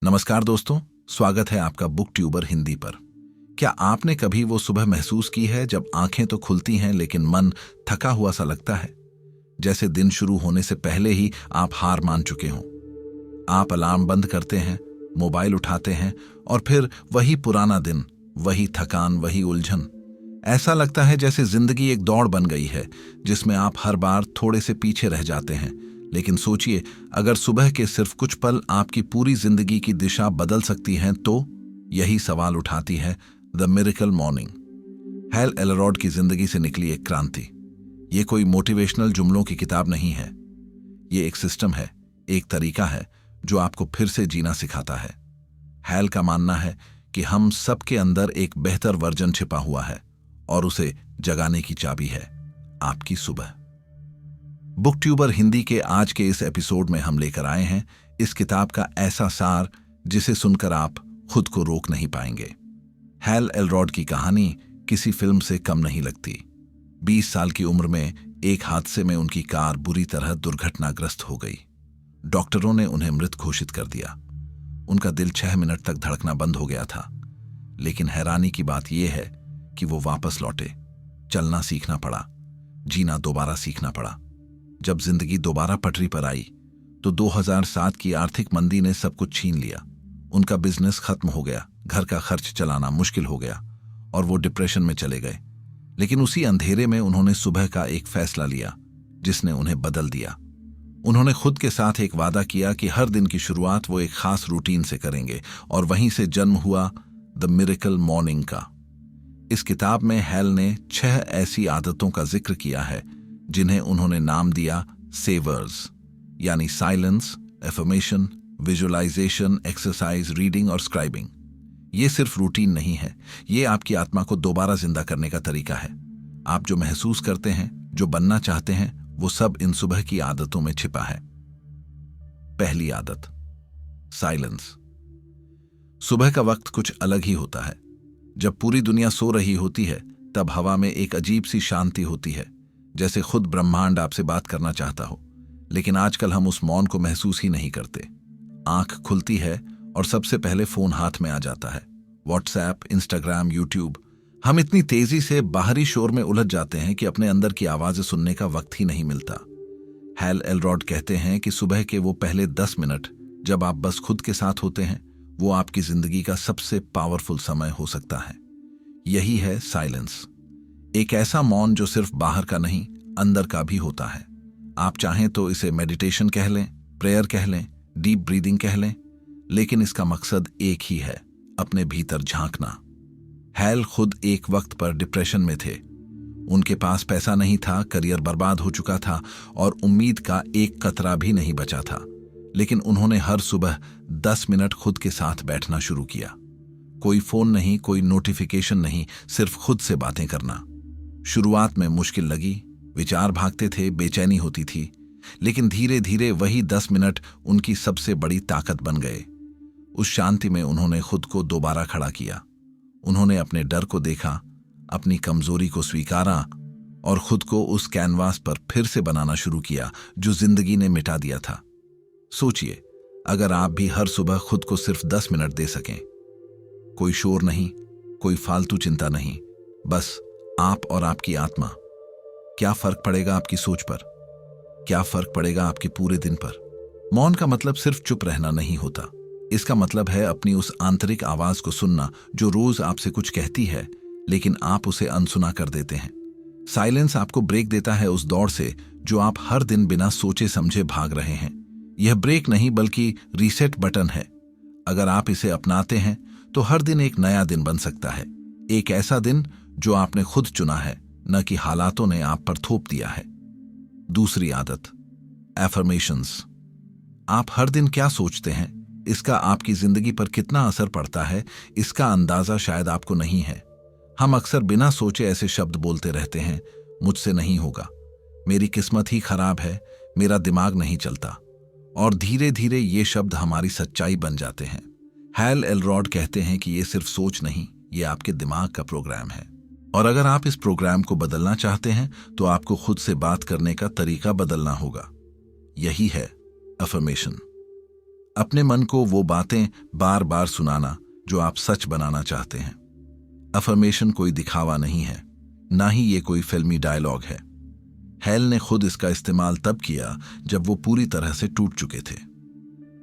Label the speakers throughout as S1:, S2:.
S1: नमस्कार दोस्तों, स्वागत है आपका बुक ट्यूबर हिंदी पर। क्या आपने कभी वो सुबह महसूस की है जब आंखें तो खुलती हैं लेकिन मन थका हुआ सा लगता है, जैसे दिन शुरू होने से पहले ही आप हार मान चुके हों। आप अलार्म बंद करते हैं, मोबाइल उठाते हैं और फिर वही पुराना दिन, वही थकान, वही उलझन। ऐसा लगता है जैसे जिंदगी एक दौड़ बन गई है जिसमें आप हर बार थोड़े से पीछे रह जाते हैं। लेकिन सोचिए, अगर सुबह के सिर्फ कुछ पल आपकी पूरी जिंदगी की दिशा बदल सकती हैं तो। यही सवाल उठाती है the miracle morning. Hal Elrod की जिंदगी से निकली एक क्रांति। ये कोई मोटिवेशनल जुमलों की किताब नहीं है, ये एक सिस्टम है, एक तरीका है जो आपको फिर से जीना सिखाता है। हैल का मानना है कि हम सबके अंदर एक बेहतर वर्जन छिपा हुआ है और उसे जगाने की चाबी है आपकी सुबह। बुक ट्यूबर हिंदी के आज के इस एपिसोड में हम लेकर आए हैं इस किताब का ऐसा सार जिसे सुनकर आप खुद को रोक नहीं पाएंगे। हैल एलरॉड की कहानी किसी फिल्म से कम नहीं लगती। 20 साल की उम्र में एक हादसे में उनकी कार बुरी तरह दुर्घटनाग्रस्त हो गई। डॉक्टरों ने उन्हें मृत घोषित कर दिया। उनका दिल 6 मिनट तक धड़कना बंद हो गया था। लेकिन हैरानी की बात यह है कि वो वापस लौटे। चलना सीखना पड़ा, जीना दोबारा सीखना पड़ा। जब जिंदगी दोबारा पटरी पर आई तो 2007 की आर्थिक मंदी ने सब कुछ छीन लिया। उनका बिजनेस खत्म हो गया, घर का खर्च चलाना मुश्किल हो गया और वो डिप्रेशन में चले गए। लेकिन उसी अंधेरे में उन्होंने सुबह का एक फैसला लिया जिसने उन्हें बदल दिया। उन्होंने खुद के साथ एक वादा किया कि हर दिन की शुरुआत वो एक खास रूटीन से करेंगे और वहीं से जन्म हुआ द मिरेकल मॉर्निंग का। इस किताब में हैल ने 6 ऐसी आदतों का जिक्र किया है जिन्हें उन्होंने नाम दिया सेवर्स, यानी silence, affirmation, visualisation, exercise, reading और स्क्राइबिंग। ये सिर्फ रूटीन नहीं है, ये आपकी आत्मा को दोबारा जिंदा करने का तरीका है। आप जो महसूस करते हैं, जो बनना चाहते हैं, वो सब इन सुबह की आदतों में छिपा है। पहली आदत, साइलेंस। सुबह का वक्त कुछ अलग ही होता है। जब पूरी दुनिया सो रही होती है तब हवा में एक अजीब सी शांति होती है, जैसे खुद ब्रह्मांड आपसे बात करना चाहता हो। लेकिन आजकल हम उस मौन को महसूस ही नहीं करते। आंख खुलती है और सबसे पहले फोन हाथ में आ जाता है। WhatsApp, Instagram, YouTube. हम इतनी तेजी से बाहरी शोर में उलझ जाते हैं कि अपने अंदर की आवाजें सुनने का वक्त ही नहीं मिलता। हैल एलरॉड कहते हैं कि सुबह के वो पहले 10 मिनट जब आप बस खुद के साथ होते हैं, वो आपकी जिंदगी का सबसे पावरफुल समय हो सकता है। यही है साइलेंस, एक ऐसा मौन जो सिर्फ बाहर का नहीं, अंदर का भी होता है। आप चाहें तो इसे मेडिटेशन कह लें, प्रेयर कह लें, डीप ब्रीदिंग कह लें, लेकिन इसका मकसद एक ही है, अपने भीतर झांकना। हैल खुद एक वक्त पर डिप्रेशन में थे। उनके पास पैसा नहीं था, करियर बर्बाद हो चुका था और उम्मीद का एक कतरा भी नहीं बचा था। लेकिन उन्होंने हर सुबह 10 मिनट खुद के साथ बैठना शुरू किया। कोई फोन नहीं, कोई नोटिफिकेशन नहीं, सिर्फ खुद से बातें करना। शुरुआत में मुश्किल लगी, विचार भागते थे, बेचैनी होती थी। लेकिन धीरे धीरे वही 10 मिनट उनकी सबसे बड़ी ताकत बन गए। उस शांति में उन्होंने खुद को दोबारा खड़ा किया। उन्होंने अपने डर को देखा, अपनी कमजोरी को स्वीकारा और खुद को उस कैनवास पर फिर से बनाना शुरू किया जो जिंदगी ने मिटा दिया था। सोचिए, अगर आप भी हर सुबह खुद को सिर्फ 10 मिनट दे सकें। कोई शोर नहीं, कोई फालतू चिंता नहीं, बस आप और आपकी आत्मा। क्या फर्क पड़ेगा आपकी सोच पर? क्या फर्क पड़ेगा आपके पूरे दिन पर? मौन का मतलब सिर्फ चुप रहना नहीं होता। इसका मतलब है अपनी उस आंतरिक आवाज को सुनना जो रोज आपसे कुछ कहती है लेकिन आप उसे अनसुना कर देते हैं। साइलेंस आपको ब्रेक देता है उस दौड़ से जो आप हर दिन बिना सोचे समझे भाग रहे हैं। यह ब्रेक नहीं बल्कि रीसेट बटन है। अगर आप इसे अपनाते हैं तो हर दिन एक नया दिन बन सकता है, एक ऐसा दिन जो आपने खुद चुना है, न कि हालातों ने आप पर थोप दिया है। दूसरी आदत, एफर्मेशंस। आप हर दिन क्या सोचते हैं, इसका आपकी जिंदगी पर कितना असर पड़ता है, इसका अंदाजा शायद आपको नहीं है। हम अक्सर बिना सोचे ऐसे शब्द बोलते रहते हैं, मुझसे नहीं होगा, मेरी किस्मत ही खराब है, मेरा दिमाग नहीं चलता। और धीरे धीरे ये शब्द हमारी सच्चाई बन जाते हैं। हैल एलरॉड कहते हैं कि ये सिर्फ सोच नहीं, ये आपके दिमाग का प्रोग्राम है। और अगर आप इस प्रोग्राम को बदलना चाहते हैं तो आपको खुद से बात करने का तरीका बदलना होगा। यही है अफर्मेशन। अपने मन को वो बातें बार बार सुनाना जो आप सच बनाना चाहते हैं। अफर्मेशन कोई दिखावा नहीं है, ना ही ये कोई फिल्मी डायलॉग है। हैल ने खुद इसका इस्तेमाल तब किया जब वो पूरी तरह से टूट चुके थे।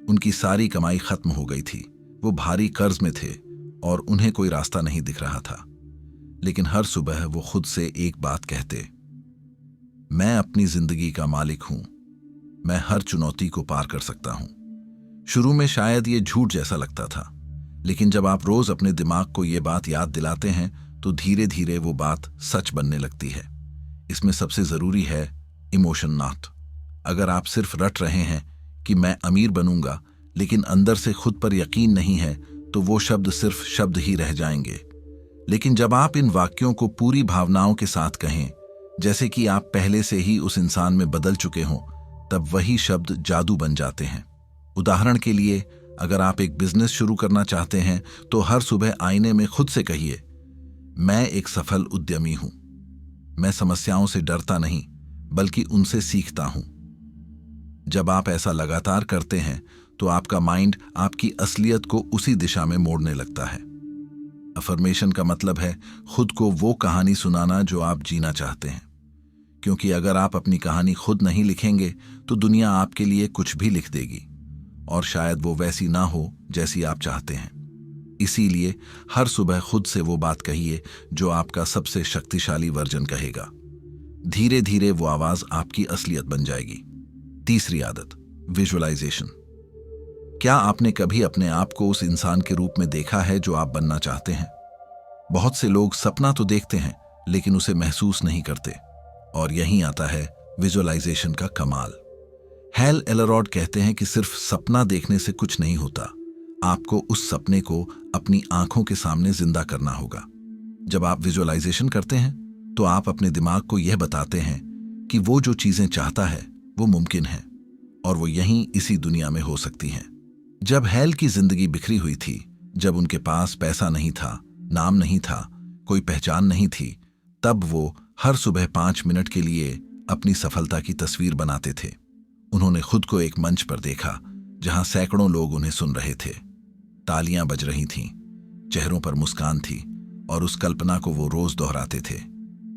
S1: उनकी सारी कमाई खत्म हो गई थी, वो भारी कर्ज में थे और उन्हें कोई रास्ता नहीं दिख रहा था। लेकिन हर सुबह वो खुद से एक बात कहते, मैं अपनी जिंदगी का मालिक हूं, मैं हर चुनौती को पार कर सकता हूं। शुरू में शायद ये झूठ जैसा लगता था, लेकिन जब आप रोज अपने दिमाग को ये बात याद दिलाते हैं तो धीरे धीरे वो बात सच बनने लगती है। इसमें सबसे जरूरी है इमोशन नॉट। अगर आप सिर्फ रट रहे हैं कि मैं अमीर बनूंगा, लेकिन अंदर से खुद पर यकीन नहीं है, तो वो शब्द सिर्फ शब्द ही रह जाएंगे। लेकिन जब आप इन वाक्यों को पूरी भावनाओं के साथ कहें, जैसे कि आप पहले से ही उस इंसान में बदल चुके हों, तब वही शब्द जादू बन जाते हैं। उदाहरण के लिए, अगर आप एक बिजनेस शुरू करना चाहते हैं तो हर सुबह आईने में खुद से कहिए, मैं एक सफल उद्यमी हूं, मैं समस्याओं से डरता नहीं बल्कि उनसे सीखता हूं। जब आप ऐसा लगातार करते हैं तो आपका माइंड आपकी असलियत को उसी दिशा में मोड़ने लगता है। अफर्मेशन का मतलब है खुद को वो कहानी सुनाना जो आप जीना चाहते हैं, क्योंकि अगर आप अपनी कहानी खुद नहीं लिखेंगे तो दुनिया आपके लिए कुछ भी लिख देगी, और शायद वो वैसी ना हो जैसी आप चाहते हैं। इसीलिए हर सुबह खुद से वो बात कहिए जो आपका सबसे शक्तिशाली वर्जन कहेगा। धीरे धीरे वो आवाज आपकी असलियत बन जाएगी। तीसरी आदत, विजुअलाइजेशन। क्या आपने कभी अपने आप को उस इंसान के रूप में देखा है जो आप बनना चाहते हैं? बहुत से लोग सपना तो देखते हैं लेकिन उसे महसूस नहीं करते, और यहीं आता है विजुअलाइजेशन का कमाल। हैल एलरॉड कहते हैं कि सिर्फ सपना देखने से कुछ नहीं होता, आपको उस सपने को अपनी आंखों के सामने जिंदा करना होगा। जब आप विजुअलाइजेशन करते हैं तो आप अपने दिमाग को यह बताते हैं कि वो जो चीजें चाहता है वो मुमकिन है, और वो यहीं इसी दुनिया में हो सकती हैं। जब हैल की जिंदगी बिखरी हुई थी, जब उनके पास पैसा नहीं था, नाम नहीं था, कोई पहचान नहीं थी, तब वो हर सुबह 5 मिनट के लिए अपनी सफलता की तस्वीर बनाते थे। उन्होंने खुद को एक मंच पर देखा जहां सैकड़ों लोग उन्हें सुन रहे थे, तालियां बज रही थीं, चेहरों पर मुस्कान थी, और उस कल्पना को वो रोज दोहराते थे।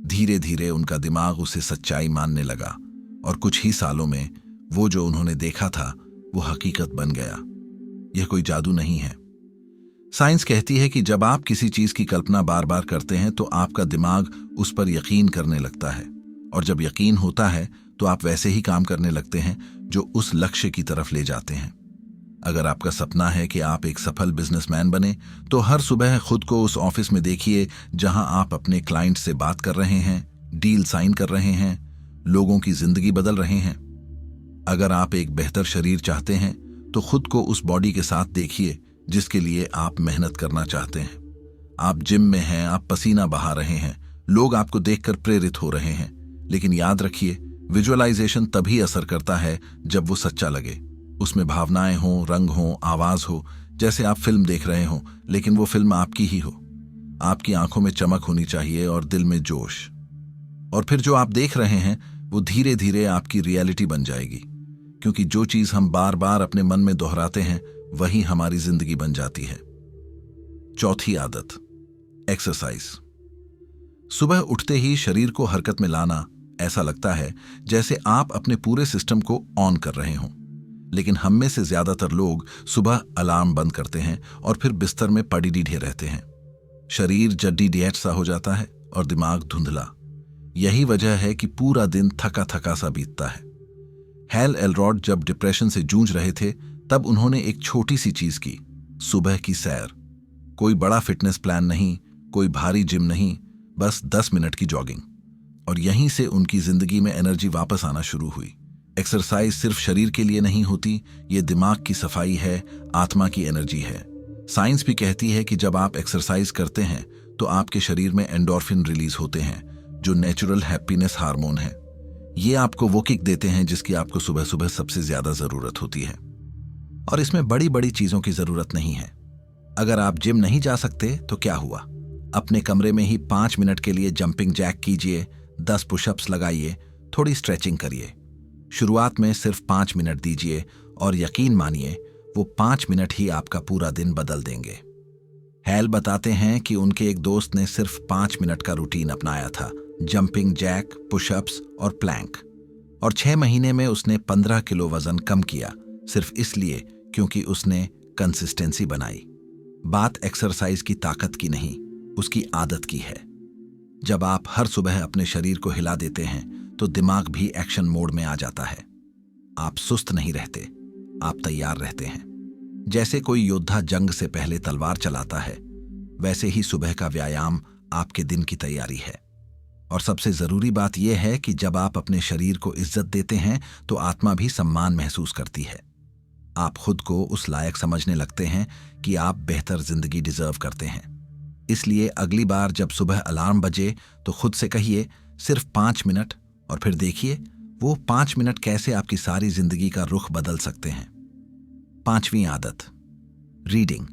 S1: धीरे धीरे उनका दिमाग उसे सच्चाई मानने लगा, और कुछ ही सालों में वो जो उन्होंने देखा था वो हकीकत बन गया। यह कोई जादू नहीं है। साइंस कहती है कि जब आप किसी चीज की कल्पना बार बार करते हैं तो आपका दिमाग उस पर यकीन करने लगता है, और जब यकीन होता है तो आप वैसे ही काम करने लगते हैं जो उस लक्ष्य की तरफ ले जाते हैं। अगर आपका सपना है कि आप एक सफल बिजनेसमैन बने, तो हर सुबह खुद को उस ऑफिस में देखिए जहां आप अपने क्लाइंट से बात कर रहे हैं, डील साइन कर रहे हैं, लोगों की जिंदगी बदल रहे हैं। अगर आप एक बेहतर शरीर चाहते हैं तो खुद को उस बॉडी के साथ देखिए जिसके लिए आप मेहनत करना चाहते हैं। आप जिम में हैं, आप पसीना बहा रहे हैं, लोग आपको देखकर प्रेरित हो रहे हैं। लेकिन याद रखिए, विजुअलाइजेशन तभी असर करता है जब वो सच्चा लगे, उसमें भावनाएं हों, रंग हों, आवाज हो, जैसे आप फिल्म देख रहे हों, लेकिन वो फिल्म आपकी ही हो। आपकी आंखों में चमक होनी चाहिए और दिल में जोश, और फिर जो आप देख रहे हैं वो धीरे धीरे आपकी रियलिटी बन जाएगी, क्योंकि जो चीज हम बार बार अपने मन में दोहराते हैं वही हमारी जिंदगी बन जाती है। चौथी आदत, एक्सरसाइज। सुबह उठते ही शरीर को हरकत में लाना, ऐसा लगता है जैसे आप अपने पूरे सिस्टम को ऑन कर रहे हों। लेकिन हम में से ज्यादातर लोग सुबह अलार्म बंद करते हैं और फिर बिस्तर में पड़ी डीढे रहते हैं। शरीर जड्डी डिएट सा हो जाता है और दिमाग धुंधला। यही वजह है कि पूरा दिन थका थका सा बीतता है। हैल एलरॉड जब डिप्रेशन से जूझ रहे थे तब उन्होंने एक छोटी सी चीज की, सुबह की सैर। कोई बड़ा फिटनेस प्लान नहीं, कोई भारी जिम नहीं, बस 10 मिनट की जॉगिंग, और यहीं से उनकी जिंदगी में एनर्जी वापस आना शुरू हुई। एक्सरसाइज सिर्फ शरीर के लिए नहीं होती, ये दिमाग की सफाई है, आत्मा की एनर्जी है। साइंस भी कहती है कि जब आप एक्सरसाइज करते हैं तो आपके शरीर में एंडोर्फिन रिलीज होते हैं, जो नेचुरल हैप्पीनेस हार्मोन है। ये आपको वो किक देते हैं जिसकी आपको सुबह सुबह सबसे ज्यादा जरूरत होती है। और इसमें बड़ी बड़ी चीजों की जरूरत नहीं है। अगर आप जिम नहीं जा सकते तो क्या हुआ, अपने कमरे में ही 5 मिनट के लिए जंपिंग जैक कीजिए, 10 पुशअप्स लगाइए, थोड़ी स्ट्रेचिंग करिए। शुरुआत में सिर्फ 5 मिनट दीजिए और यकीन मानिए वो 5 मिनट ही आपका पूरा दिन बदल देंगे। हैल बताते हैं कि उनके एक दोस्त ने सिर्फ 5 मिनट का रूटीन अपनाया था, जंपिंग जैक, पुशअप्स और प्लैंक, और 6 महीने में उसने 15 किलो वजन कम किया, सिर्फ इसलिए क्योंकि उसने कंसिस्टेंसी बनाई। बात एक्सरसाइज की ताकत की नहीं, उसकी आदत की है। जब आप हर सुबह अपने शरीर को हिला देते हैं तो दिमाग भी एक्शन मोड में आ जाता है। आप सुस्त नहीं रहते, आप तैयार रहते हैं। जैसे कोई योद्धा जंग से पहले तलवार चलाता है, वैसे ही सुबह का व्यायाम आपके दिन की तैयारी है। और सबसे जरूरी बात यह है कि जब आप अपने शरीर को इज्जत देते हैं तो आत्मा भी सम्मान महसूस करती है। आप खुद को उस लायक समझने लगते हैं कि आप बेहतर जिंदगी डिजर्व करते हैं। इसलिए अगली बार जब सुबह अलार्म बजे तो खुद से कहिए सिर्फ 5 मिनट, और फिर देखिए वो 5 मिनट कैसे आपकी सारी जिंदगी का रुख बदल सकते हैं। 5वीं आदत, रीडिंग।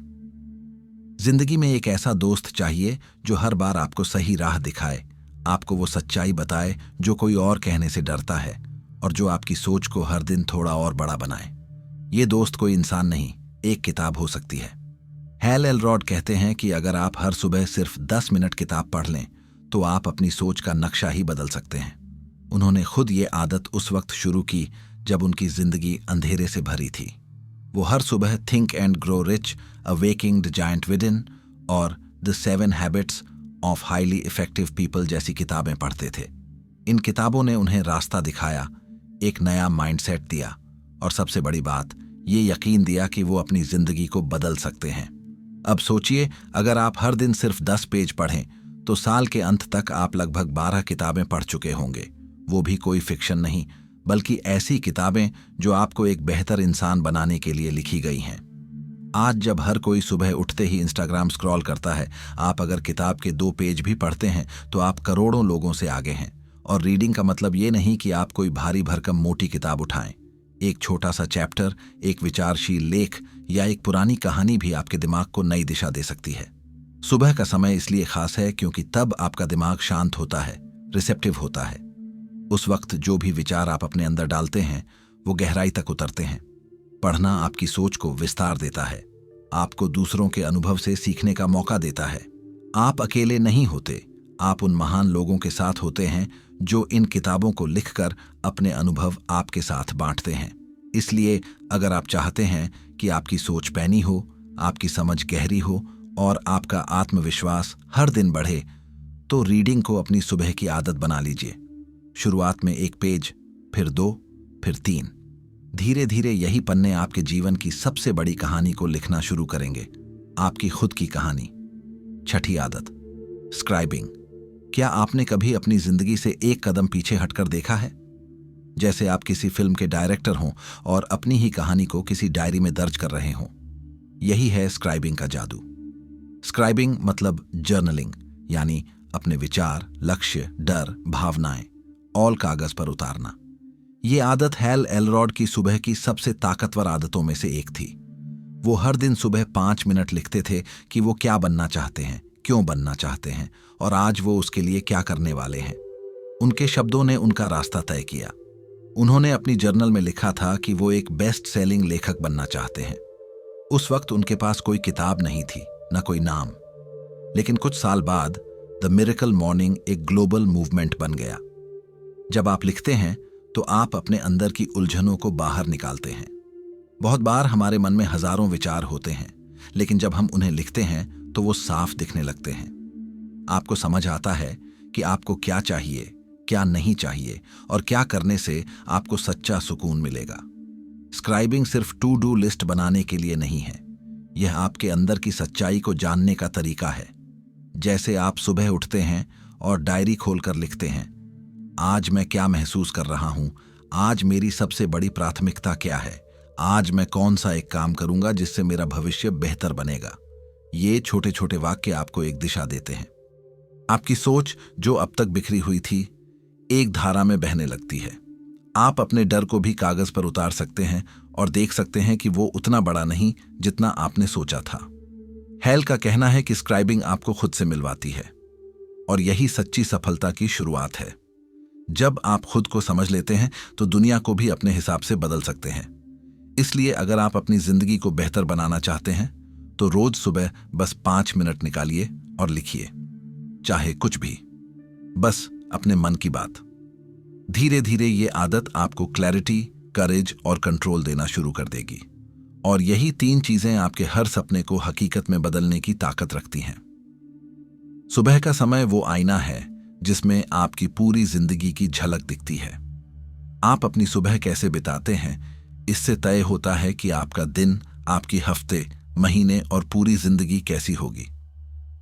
S1: जिंदगी में एक ऐसा दोस्त चाहिए जो हर बार आपको सही राह दिखाए, आपको वो सच्चाई बताए जो कोई और कहने से डरता है, और जो आपकी सोच को हर दिन थोड़ा और बड़ा बनाए। ये दोस्त कोई इंसान नहीं, एक किताब हो सकती है। हैल एलरॉड कहते हैं कि अगर आप हर सुबह सिर्फ 10 मिनट किताब पढ़ लें तो आप अपनी सोच का नक्शा ही बदल सकते हैं। उन्होंने खुद ये आदत उस वक्त शुरू की जब उनकी जिंदगी अंधेरे से भरी थी। वो हर सुबह think and grow rich, awakening the giant within और the 7 habits of highly effective people जैसी किताबें पढ़ते थे। इन किताबों ने उन्हें रास्ता दिखाया, एक नया माइंडसेट दिया, और सबसे बड़ी बात ये यकीन दिया कि वो अपनी जिंदगी को बदल सकते हैं। अब सोचिए, अगर आप हर दिन सिर्फ 10 पेज पढ़ें तो साल के अंत तक आप लगभग 12 किताबें पढ़ चुके होंगे। वो भी कोई फिक्शन नहीं, बल्कि ऐसी किताबें जो आपको एक बेहतर इंसान बनाने के लिए लिखी गई हैं। आज जब हर कोई सुबह उठते ही इंस्टाग्राम स्क्रॉल करता है, आप अगर किताब के 2 पेज भी पढ़ते हैं तो आप करोड़ों लोगों से आगे हैं। और रीडिंग का मतलब ये नहीं कि आप कोई भारी भरकम मोटी किताब उठाएं। एक छोटा सा चैप्टर, एक विचारशील लेख या एक पुरानी कहानी भी आपके दिमाग को नई दिशा दे सकती है। सुबह का समय इसलिए खास है क्योंकि तब आपका दिमाग शांत होता है, रिसेप्टिव होता है। उस वक्त जो भी विचार आप अपने अंदर डालते हैं वो गहराई तक उतरते हैं। पढ़ना आपकी सोच को विस्तार देता है, आपको दूसरों के अनुभव से सीखने का मौका देता है। आप अकेले नहीं होते, आप उन महान लोगों के साथ होते हैं जो इन किताबों को लिखकर अपने अनुभव आपके साथ बांटते हैं। इसलिए अगर आप चाहते हैं कि आपकी सोच पैनी हो, आपकी समझ गहरी हो और आपका आत्मविश्वास हर दिन बढ़े, तो रीडिंग को अपनी सुबह की आदत बना लीजिए। शुरुआत में 1 पेज, फिर 2, फिर 3। धीरे धीरे यही पन्ने आपके जीवन की सबसे बड़ी कहानी को लिखना शुरू करेंगे, आपकी खुद की कहानी। 6ठी आदत, स्क्राइबिंग। क्या आपने कभी अपनी जिंदगी से एक कदम पीछे हटकर देखा है? जैसे आप किसी फिल्म के डायरेक्टर हों और अपनी ही कहानी को किसी डायरी में दर्ज कर रहे हों। यही है स्क्राइबिंग का जादू। स्क्राइबिंग मतलब जर्नलिंग, यानी अपने विचार, लक्ष्य, डर, भावनाएं ऑल कागज पर उतारना। ये आदत हैल एलरॉड की सुबह की सबसे ताकतवर आदतों में से एक थी। वो हर दिन सुबह 5 मिनट लिखते थे कि वो क्या बनना चाहते हैं, क्यों बनना चाहते हैं और आज वो उसके लिए क्या करने वाले हैं। उनके शब्दों ने उनका रास्ता तय किया। उन्होंने अपनी जर्नल में लिखा था कि वो एक बेस्ट सेलिंग लेखक बनना चाहते हैं। उस वक्त उनके पास कोई किताब नहीं थी, न कोई नाम। लेकिन कुछ साल बाद द मिरेकल मॉर्निंग एक ग्लोबल मूवमेंट बन गया। जब आप लिखते हैं तो आप अपने अंदर की उलझनों को बाहर निकालते हैं। बहुत बार हमारे मन में हजारों विचार होते हैं, लेकिन जब हम उन्हें लिखते हैं तो वो साफ दिखने लगते हैं। आपको समझ आता है कि आपको क्या चाहिए, क्या नहीं चाहिए और क्या करने से आपको सच्चा सुकून मिलेगा। स्क्राइबिंग सिर्फ टू डू लिस्ट बनाने के लिए नहीं है, यह आपके अंदर की सच्चाई को जानने का तरीका है। जैसे आप सुबह उठते हैं और डायरी खोलकर लिखते हैं, आज मैं क्या महसूस कर रहा हूं, आज मेरी सबसे बड़ी प्राथमिकता क्या है, आज मैं कौन सा एक काम करूंगा जिससे मेरा भविष्य बेहतर बनेगा। ये छोटे छोटे वाक्य आपको एक दिशा देते हैं। आपकी सोच जो अब तक बिखरी हुई थी एक धारा में बहने लगती है। आप अपने डर को भी कागज पर उतार सकते हैं और देख सकते हैं कि वो उतना बड़ा नहीं जितना आपने सोचा था। हैल का कहना है कि स्क्राइबिंग आपको खुद से मिलवाती है और यही सच्ची सफलता की शुरुआत है। जब आप खुद को समझ लेते हैं तो दुनिया को भी अपने हिसाब से बदल सकते हैं। इसलिए अगर आप अपनी जिंदगी को बेहतर बनाना चाहते हैं तो रोज सुबह बस 5 मिनट निकालिए और लिखिए, चाहे कुछ भी, बस अपने मन की बात। धीरे धीरे ये आदत आपको क्लैरिटी, करेज और कंट्रोल देना शुरू कर देगी। और यही 3 चीजें आपके हर सपने को हकीकत में बदलने की ताकत रखती हैं। सुबह का समय वो आईना है जिसमें आपकी पूरी जिंदगी की झलक दिखती है। आप अपनी सुबह कैसे बिताते हैं, इससे तय होता है कि आपका दिन, आपकी हफ्ते, महीने और पूरी जिंदगी कैसी होगी।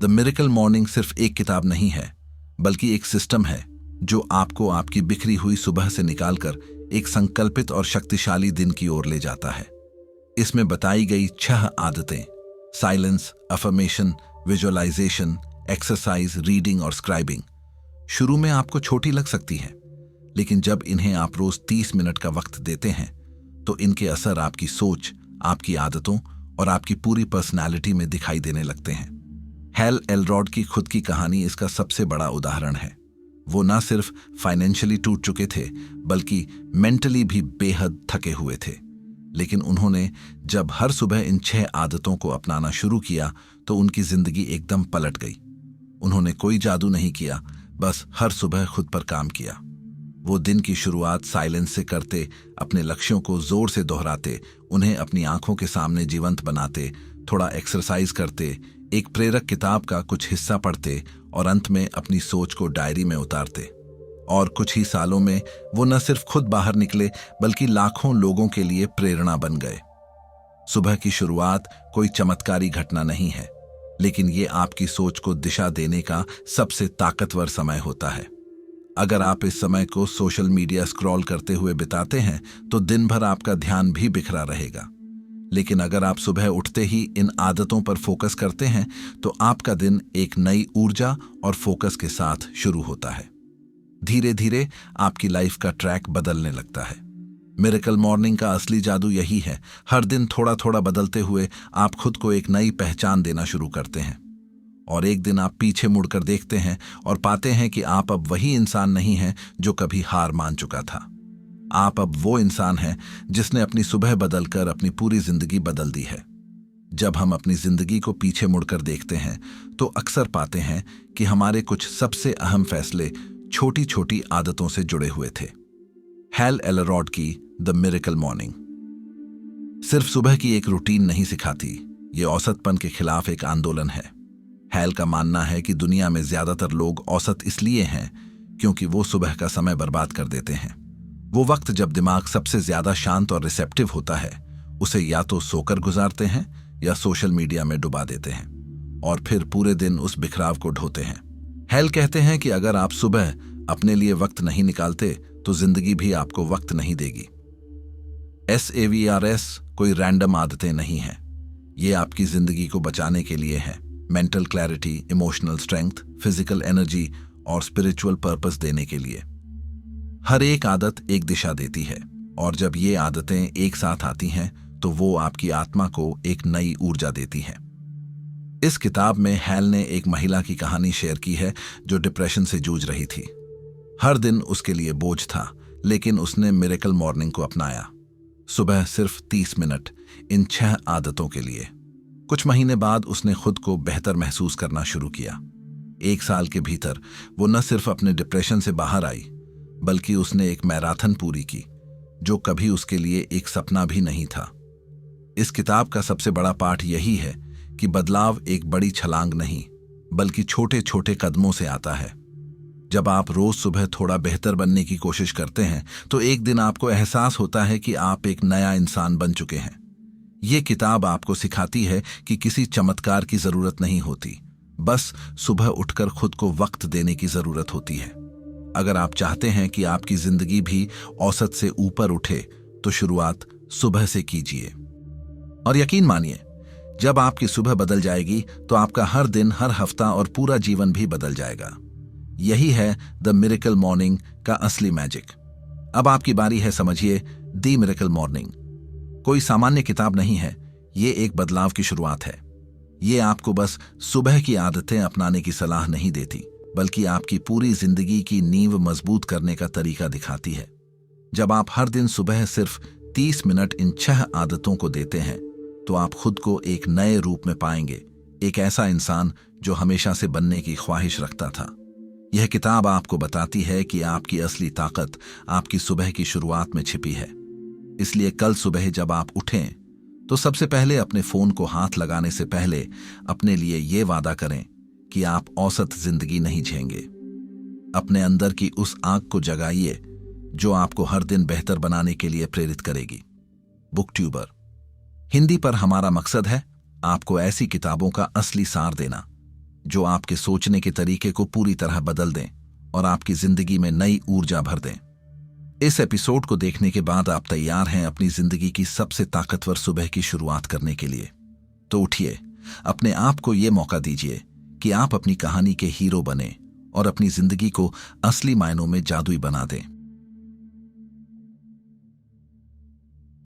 S1: द मिरेकल मॉर्निंग सिर्फ एक किताब नहीं है, बल्कि एक सिस्टम है जो आपको आपकी बिखरी हुई सुबह से निकालकर एक संकल्पित और शक्तिशाली दिन की ओर ले जाता है। इसमें बताई गई 6 आदतें, silence, affirmation, visualisation, exercise, reading और स्क्राइबिंग, शुरू में आपको छोटी लग सकती हैं, लेकिन जब इन्हें आप रोज 30 मिनट का वक्त देते हैं तो इनके असर आपकी सोच, आपकी आदतों और आपकी पूरी पर्सनैलिटी में दिखाई देने लगते हैं। हैल एलरॉड की खुद की कहानी इसका सबसे बड़ा उदाहरण है। वो ना सिर्फ फाइनेंशियली टूट चुके थे, बल्कि मेंटली भी बेहद थके हुए थे। लेकिन उन्होंने जब हर सुबह इन 6 आदतों को अपनाना शुरू किया तो उनकी जिंदगी एकदम पलट गई। उन्होंने कोई जादू नहीं किया, बस हर सुबह खुद पर काम किया। वो दिन की शुरुआत साइलेंस से करते, अपने लक्ष्यों को जोर से दोहराते, उन्हें अपनी आंखों के सामने जीवंत बनाते, थोड़ा एक्सरसाइज करते, एक प्रेरक किताब का कुछ हिस्सा पढ़ते और अंत में अपनी सोच को डायरी में उतारते। और कुछ ही सालों में वो न सिर्फ खुद बाहर निकले, बल्कि लाखों लोगों के लिए प्रेरणा बन गए। सुबह की शुरुआत कोई चमत्कारी घटना नहीं है, लेकिन ये आपकी सोच को दिशा देने का सबसे ताकतवर समय होता है। अगर आप इस समय को सोशल मीडिया स्क्रॉल करते हुए बिताते हैं तो दिन भर आपका ध्यान भी बिखरा रहेगा। लेकिन अगर आप सुबह उठते ही इन आदतों पर फोकस करते हैं तो आपका दिन एक नई ऊर्जा और फोकस के साथ शुरू होता है। धीरे धीरे आपकी लाइफ का ट्रैक बदलने लगता है। मिरेकल मॉर्निंग का असली जादू यही है, हर दिन थोड़ा थोड़ा बदलते हुए आप खुद को एक नई पहचान देना शुरू करते हैं। और एक दिन आप पीछे मुड़कर देखते हैं और पाते हैं कि आप अब वही इंसान नहीं हैं जो कभी हार मान चुका था। आप अब वो इंसान हैं जिसने अपनी सुबह बदलकर अपनी पूरी जिंदगी बदल दी है। जब हम अपनी जिंदगी को पीछे मुड़कर देखते हैं तो अक्सर पाते हैं कि हमारे कुछ सबसे अहम फैसले छोटी छोटी आदतों से जुड़े हुए थे। हैल एलरॉड की द मिरेकल मॉर्निंग सिर्फ सुबह की एक रूटीन नहीं सिखाती, ये औसतपन के खिलाफ एक आंदोलन है। हैल का मानना है कि दुनिया में ज्यादातर लोग औसत इसलिए हैं क्योंकि वो सुबह का समय बर्बाद कर देते हैं। वो वक्त जब दिमाग सबसे ज्यादा शांत और रिसेप्टिव होता है, उसे या तो सोकर गुजारते हैं या सोशल मीडिया में डुबा देते हैं और फिर पूरे दिन उस बिखराव को ढोते हैं। हैल कहते हैं कि अगर आप सुबह अपने लिए वक्त नहीं निकालते तो जिंदगी भी आपको वक्त नहीं देगी। SAVRS कोई रैंडम आदतें नहीं है, ये आपकी जिंदगी को बचाने के लिए है। Mental clarity, emotional strength, physical energy और स्पिरिचुअल पर्पस देने के लिए। हर एक आदत एक दिशा देती है और जब ये आदतें एक साथ आती हैं तो वो आपकी आत्मा को एक नई ऊर्जा देती हैं। इस किताब में हैल ने एक महिला की कहानी शेयर की है जो डिप्रेशन से जूझ रही थी। हर दिन उसके लिए बोझ था, लेकिन उसने मिरेकल मॉर्निंग को अपनाया। सुबह सिर्फ 30 मिनट इन 6 आदतों के लिए। कुछ महीने बाद उसने खुद को बेहतर महसूस करना शुरू किया। 1 साल के भीतर वो न सिर्फ अपने डिप्रेशन से बाहर आई, बल्कि उसने एक मैराथन पूरी की जो कभी उसके लिए एक सपना भी नहीं था। इस किताब का सबसे बड़ा पाठ यही है कि बदलाव एक बड़ी छलांग नहीं, बल्कि छोटे छोटे कदमों से आता है। जब आप रोज सुबह थोड़ा बेहतर बनने की कोशिश करते हैं तो एक दिन आपको एहसास होता है कि आप एक नया इंसान बन चुके हैं। ये किताब आपको सिखाती है कि किसी चमत्कार की जरूरत नहीं होती, बस सुबह उठकर खुद को वक्त देने की जरूरत होती है। अगर आप चाहते हैं कि आपकी जिंदगी भी औसत से ऊपर उठे तो शुरुआत सुबह से कीजिए। और यकीन मानिए, जब आपकी सुबह बदल जाएगी तो आपका हर दिन, हर हफ्ता और पूरा जीवन भी बदल जाएगा। यही है द मिरेकल मॉर्निंग का असली मैजिक। अब आपकी बारी है, समझिए द मिरेकल मॉर्निंग कोई सामान्य किताब नहीं है, ये एक बदलाव की शुरुआत है। ये आपको बस सुबह की आदतें अपनाने की सलाह नहीं देती, बल्कि आपकी पूरी जिंदगी की नींव मजबूत करने का तरीका दिखाती है। जब आप हर दिन सुबह सिर्फ 30 मिनट इन 6 आदतों को देते हैं तो आप खुद को एक नए रूप में पाएंगे, एक ऐसा इंसान जो हमेशा से बनने की ख्वाहिश रखता था। यह किताब आपको बताती है कि आपकी असली ताकत आपकी सुबह की शुरुआत में छिपी है। इसलिए कल सुबह जब आप उठें तो सबसे पहले अपने फोन को हाथ लगाने से पहले अपने लिए ये वादा करें कि आप औसत जिंदगी नहीं झेंगे। अपने अंदर की उस आग को जगाइए जो आपको हर दिन बेहतर बनाने के लिए प्रेरित करेगी। बुक ट्यूबर हिंदी पर हमारा मकसद है आपको ऐसी किताबों का असली सार देना जो आपके सोचने के तरीके को पूरी तरह बदल दें और आपकी जिंदगी में नई ऊर्जा भर दें। इस एपिसोड को देखने के बाद आप तैयार हैं अपनी जिंदगी की सबसे ताकतवर सुबह की शुरुआत करने के लिए। तो उठिए, अपने आप को यह मौका दीजिए कि आप अपनी कहानी के हीरो बने और अपनी जिंदगी को असली मायनों में जादुई बना दें।